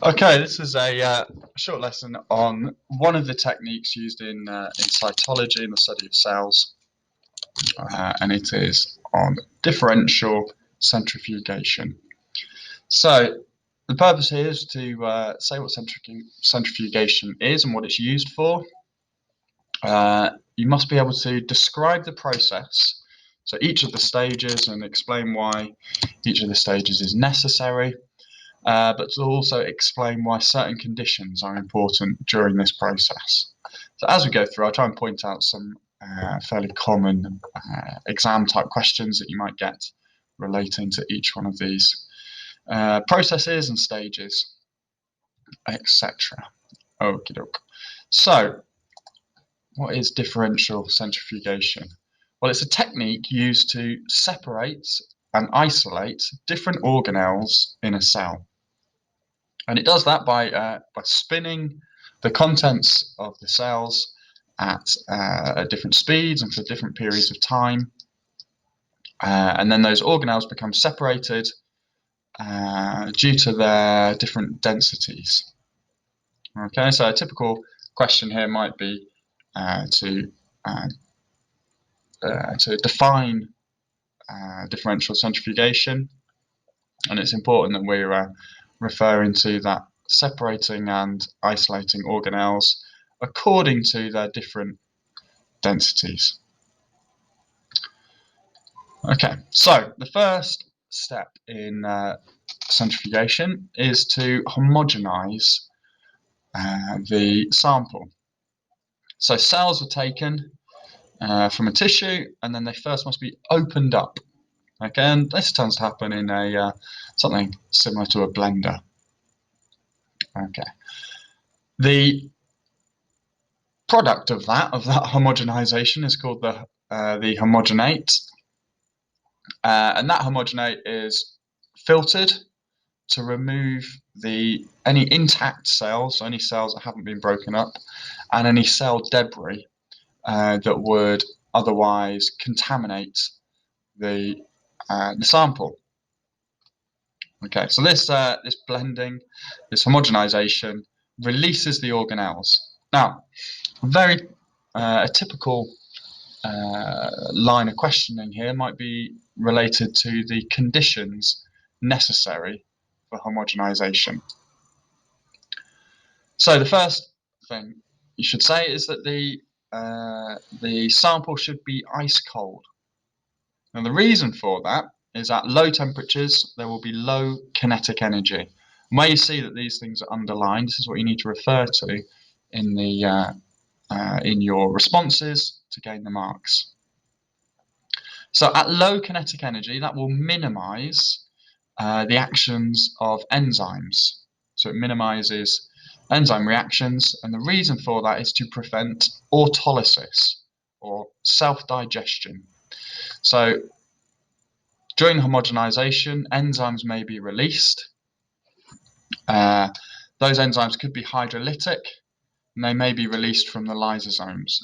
Okay, this is a short lesson on one of the techniques used in cytology, in the study of cells, and it is on differential centrifugation. So the purpose here is to say what centrifugation is and what it's used for. You must be able to describe the process, so each of the stages, and explain why each of the stages is necessary. But to also explain why certain conditions are important during this process. So as we go through, I'll try and point out some fairly common exam type questions that you might get relating to each one of these processes and stages, etc. Okie doke. So, what is differential centrifugation? Well, it's a technique used to separate and isolate different organelles in a cell. And it does that by spinning the contents of the cells at different speeds and for different periods of time. And then those organelles become separated due to their different densities. Okay, so a typical question here might be to define differential centrifugation. And it's important that we're referring to that separating and isolating organelles according to their different densities. Okay, so the first step in centrifugation is to homogenize the sample. So cells are taken from a tissue, and then they first must be opened up. Okay, and this tends to happen in a something similar to a blender. Okay, the product of that homogenization is called the homogenate, and that homogenate is filtered to remove any intact cells, so any cells that haven't been broken up, and any cell debris that would otherwise contaminate the sample. Okay, so this blending, this homogenization, releases the organelles. Now, a typical line of questioning here might be related to the conditions necessary for homogenization. So the first thing you should say is that the sample should be ice cold. And the reason for that is at low temperatures there will be low kinetic energy. And where you see that these things are underlined, this is what you need to refer to in the in your responses to gain the marks. So at low kinetic energy, that will minimize the actions of enzymes. So it minimizes enzyme reactions, and the reason for that is to prevent autolysis or self-digestion. So during homogenization, enzymes may be released. Those enzymes could be hydrolytic, and they may be released from the lysosomes.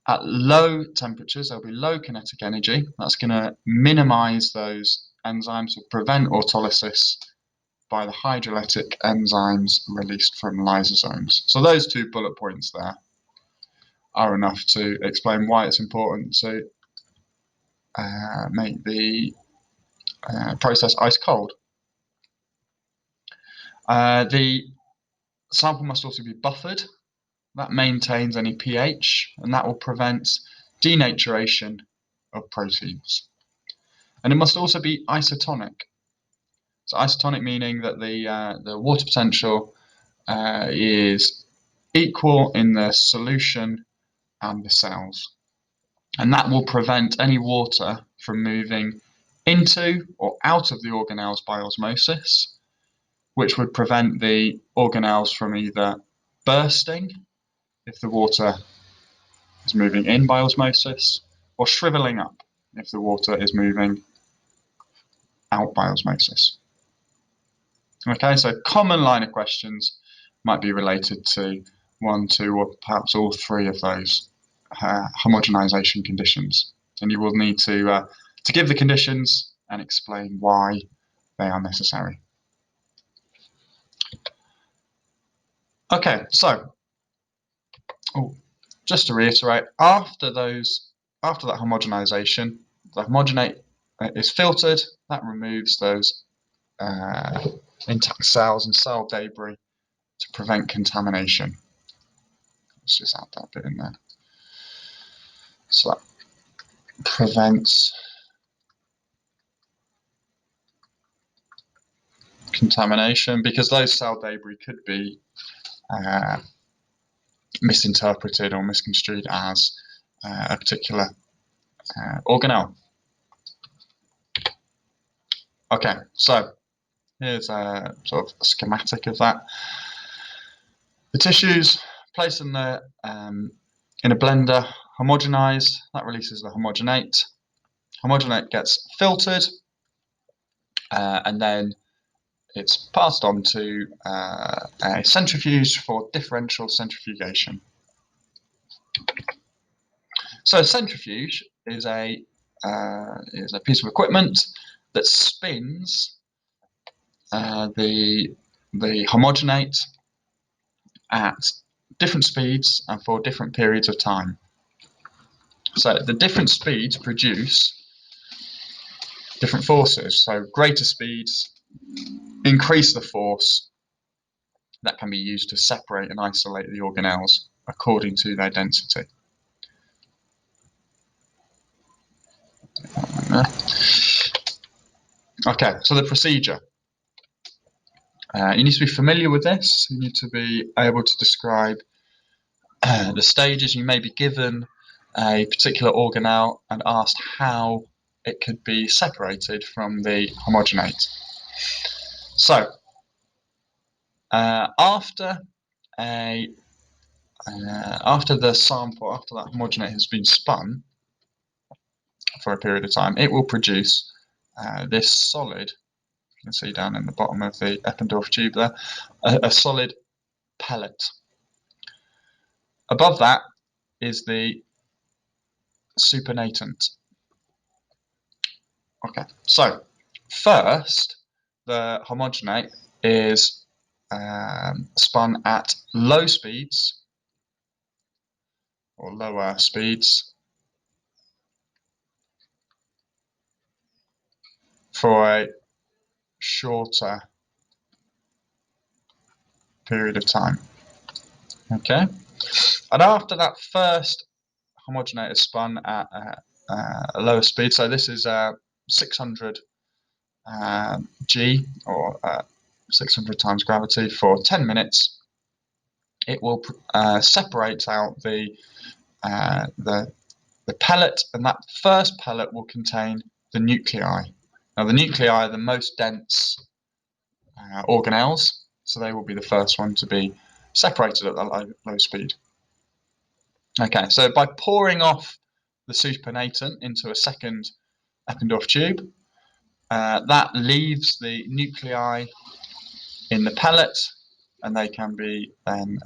At low temperatures, there'll be low kinetic energy. That's going to minimize those enzymes or prevent autolysis by the hydrolytic enzymes released from lysosomes. So those two bullet points there are enough to explain why it's important to make the process ice cold. The sample must also be buffered. That maintains any pH, and that will prevent denaturation of proteins. And it must also be isotonic. So isotonic meaning that the water potential is equal in the solution and the cells. And that will prevent any water from moving into or out of the organelles by osmosis, which would prevent the organelles from either bursting if the water is moving in by osmosis, or shriveling up if the water is moving out by osmosis. Okay, so common line of questions might be related to one, two, or perhaps all three of those homogenization conditions, and you will need to give the conditions and explain why they are necessary. Okay, so just to reiterate, after that homogenization, the homogenate is filtered. That removes those intact cells and cell debris to prevent contamination. Let's just add that bit in there. So that prevents contamination, because those cell debris could be misinterpreted or misconstrued as a particular organelle. Okay, so here's a sort of a schematic of that. The tissues placed in a blender, homogenized. That releases the homogenate. Homogenate gets filtered, and then it's passed on to a centrifuge for differential centrifugation. So a centrifuge is a piece of equipment that spins the homogenate at different speeds and for different periods of time. So the different speeds produce different forces. So greater speeds increase the force that can be used to separate and isolate the organelles according to their density. Okay, so the procedure. You need to be familiar with this. You need to be able to describe the stages. You may be given a particular organelle and asked how it could be separated from the homogenate. So, after the sample, after that homogenate has been spun for a period of time, it will produce this solid. You can see down in the bottom of the Eppendorf tube there, a solid pellet. Above that is the supernatant. Okay, so first the homogenate is spun at low speeds or lower speeds for a shorter period of time. Okay, and after that first homogenate is spun at a lower speed, so this is 600 G or 600 times gravity for 10 minutes, it will separate out the pellet, and that first pellet will contain the nuclei. Now the nuclei are the most dense organelles, so they will be the first one to be separated at that low speed. Okay, so by pouring off the supernatant into a second Eppendorf tube, that leaves the nuclei in the pellet, and they can be then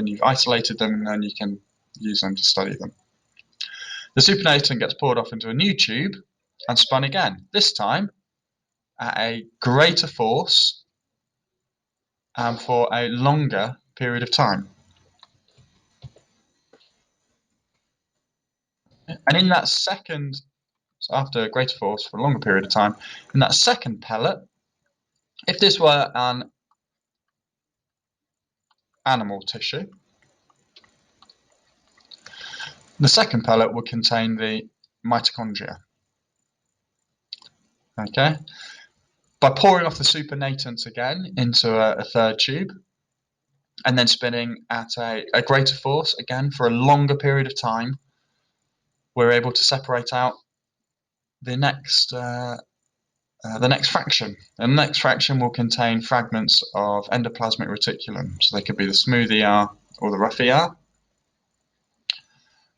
you've isolated them, and then you can use them to study them. The supernatant gets poured off into a new tube and spun again, this time at a greater force and for a longer period of time. And in that second, so after a greater force for a longer period of time, in that second pellet, if this were an animal tissue, the second pellet would contain the mitochondria. Okay, by pouring off the supernatant again into a third tube, and then spinning at a greater force again for a longer period of time, we're able to separate out the next fraction. And the next fraction will contain fragments of endoplasmic reticulum. So they could be the smooth ER or the rough ER.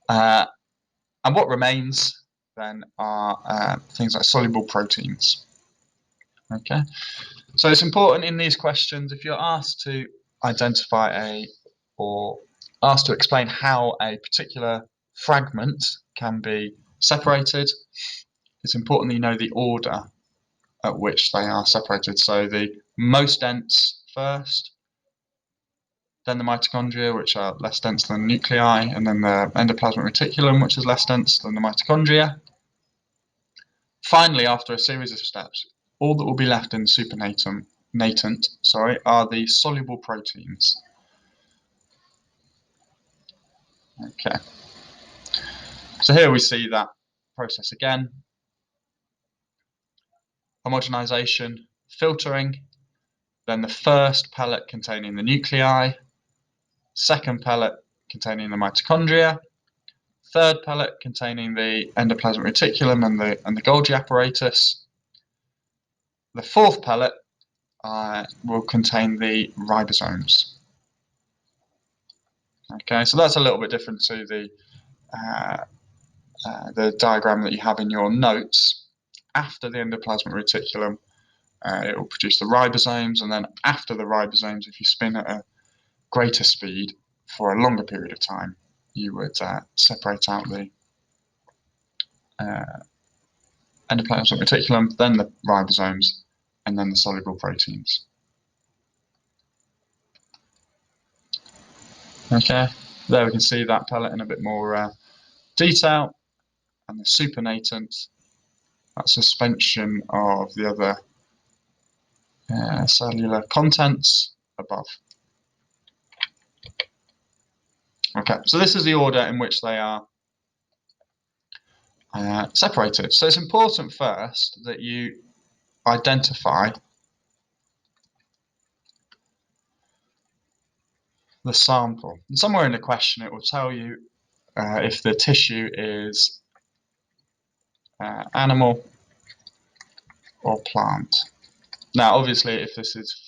And what remains then are things like soluble proteins. Okay, so it's important in these questions, if you're asked to identify or asked to explain how a particular fragment can be separated, it's important that you know the order at which they are separated. So the most dense first, then the mitochondria, which are less dense than the nuclei, and then the endoplasmic reticulum, which is less dense than the mitochondria. Finally, after a series of steps, all that will be left in the supernatant are the soluble proteins. Okay. So here we see that process again. Homogenization, filtering, then the first pellet containing the nuclei, second pellet containing the mitochondria, third pellet containing the endoplasmic reticulum and the Golgi apparatus. The fourth pellet will contain the ribosomes. Okay, so that's a little bit different to the diagram that you have in your notes. After the endoplasmic reticulum, it will produce the ribosomes, and then after the ribosomes, if you spin at a greater speed for a longer period of time, you would separate out the endoplasmic reticulum, then the ribosomes, and then the soluble proteins. Okay, there we can see that pellet in a bit more detail, and the supernatant, that suspension of the other cellular contents above. Okay, so this is the order in which they are separated. So it's important first that you identify the sample. And somewhere in the question it will tell you if the tissue is animal or plant. Now obviously if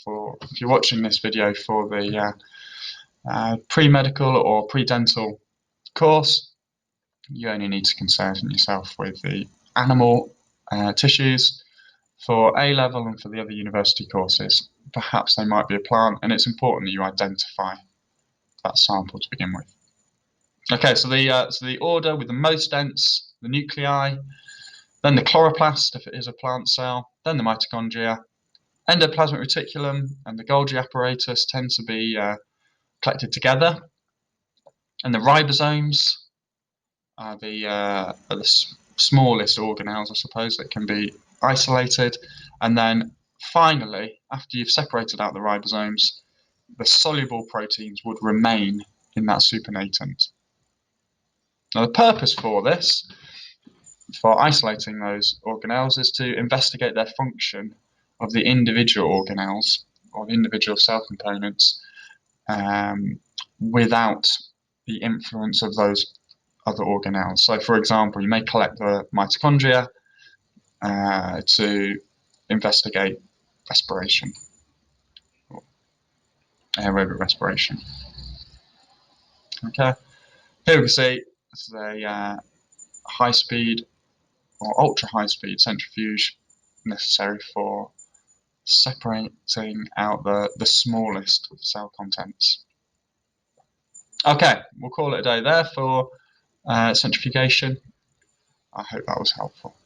you're watching this video for the pre-medical or pre-dental course, you only need to concern yourself with the animal tissues. For A-level and for the other university courses, perhaps they might be a plant, and it's important that you identify that sample to begin with. Okay, so the order with the most dense, the nuclei, then the chloroplast if it is a plant cell, then the mitochondria, endoplasmic reticulum and the Golgi apparatus tend to be collected together, and the ribosomes are the smallest organelles, I suppose, that can be isolated. And then finally, after you've separated out the ribosomes, the soluble proteins would remain in that supernatant. Now the purpose for this, for isolating those organelles, is to investigate their function of the individual organelles or the individual cell components without the influence of those other organelles. So for example, you may collect the mitochondria to investigate respiration, or aerobic respiration. Okay, here we see this is a high speed or ultra high speed centrifuge necessary for separating out the smallest cell contents. Okay, we'll call it a day there for centrifugation. I hope that was helpful.